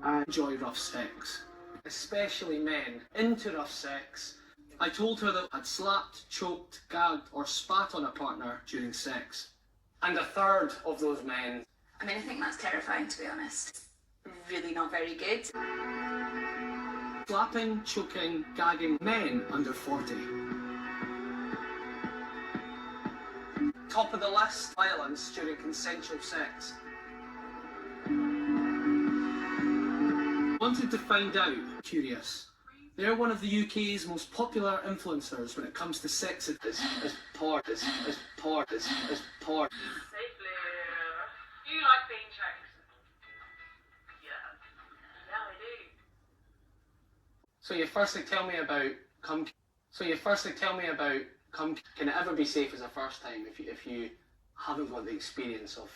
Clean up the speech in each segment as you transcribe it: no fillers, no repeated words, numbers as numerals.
I enjoy rough sex, especially men into rough sex. I told her that I'd slapped, choked, gagged or spat on a partner during sex. And a third of those men... I mean, I think that's terrifying, to be honest. Really not very good. Slapping, choking, gagging men under 40. Top of the list, violence during consensual sex. Wanted to find out, curious. They're one of the UK's most popular influencers when it comes to sex. It's porn. Safely. Do you like being choked? Yeah. Yeah, I do. So you firstly tell me about cum. Can it ever be safe as a first time if you haven't got the experience of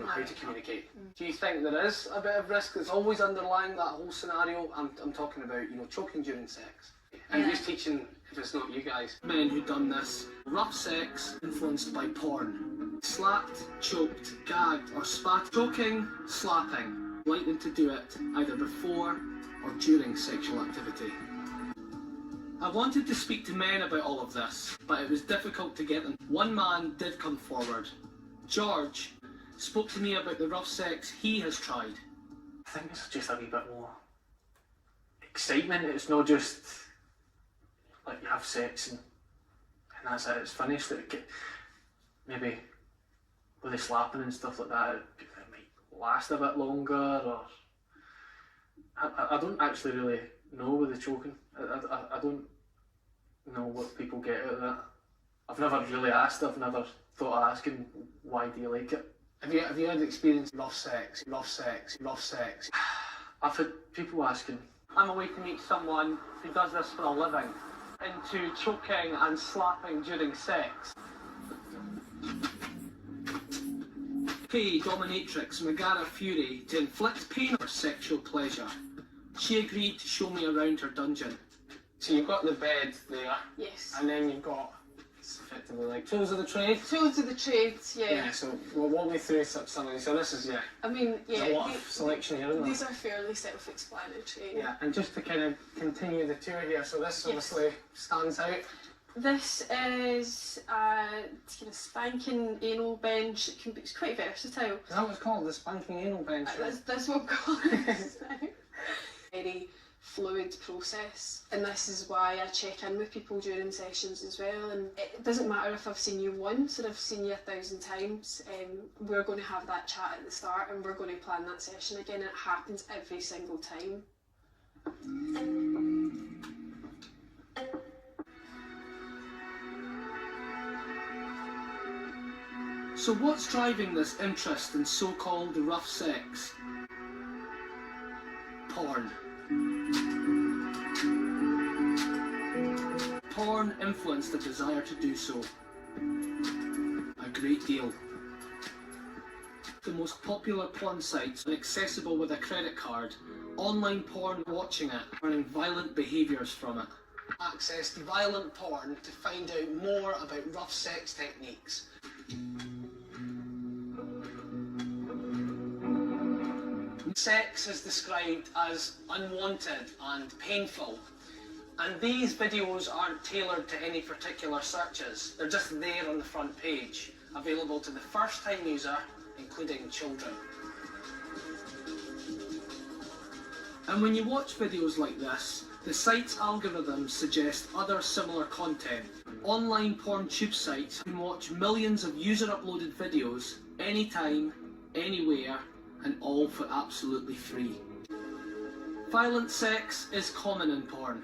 how to communicate? Do you think there is a bit of risk that's always underlying that whole scenario? I'm talking about choking during sex. And who's teaching if it's not you guys? Men who've done this. Rough sex influenced by porn. Slapped, choked, gagged or spat. Choking, slapping. Likely to do it either before or during sexual activity. I wanted to speak to men about all of this, but it was difficult to get them. One man did come forward. George spoke to me about the rough sex he has tried. I think it's just a wee bit more excitement. It's not just like you have sex and that's it, it's finished. Maybe with the slapping and stuff like that, it might last a bit longer, or I don't actually really know with the choking. I don't know what people get out of that. I've never really asked. I've never thought of asking why do you like it. Have you had experience rough sex? I've had people asking. I'm away to meet someone who does this for a living, into choking and slapping during sex. Pay dominatrix Megara Fury to inflict pain or sexual pleasure. She agreed to show me around her dungeon. So you've got the bed there. Yes. And then you've got, it's effectively like tools of the trade. Tools of the trade, yeah. Yeah, so we'll walk me through some of these. So this is, I mean, yeah. There's a lot of selection here, isn't there? These are fairly self-explanatory. Yeah, and just to kind of continue the tour here, so this obviously stands out. This is a kind of spanking anal bench. It's quite versatile. Is that what it's called? The spanking anal bench? That's what we call it. Very fluid process, and this is why I check in with people during sessions as well. And it doesn't matter if I've seen you once or I've seen you 1,000 times. We're going to have that chat at the start, and we're going to plan that session again. And it happens every single time. So what's driving this interest in so-called rough sex? Porn. Porn influenced the desire to do so. A great deal. The most popular porn sites are accessible with a credit card. Online porn, watching it, learning violent behaviours from it. Accessed violent porn to find out more about rough sex techniques. Sex is described as unwanted and painful, and these videos aren't tailored to any particular searches. They're just there on the front page, available to the first time user, including children. And when you watch videos like this, the site's algorithms suggest other similar content. Online porn tube sites can watch millions of user-uploaded videos anytime, anywhere, and all for absolutely free. Violent sex is common in porn,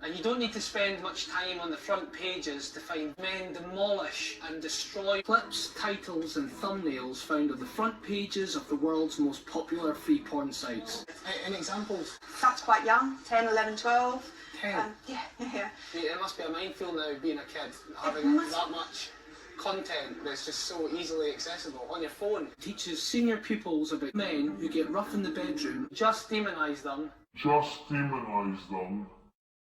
and you don't need to spend much time on the front pages to find men demolish and destroy clips, titles and thumbnails found on the front pages of the world's most popular free porn sites. Any examples? That's quite young, 10, 11, 12. 10? Yeah. It must be a minefield now being a kid, having that much content that's just so easily accessible on your phone. Teaches senior pupils about men who get rough in the bedroom, just demonise them.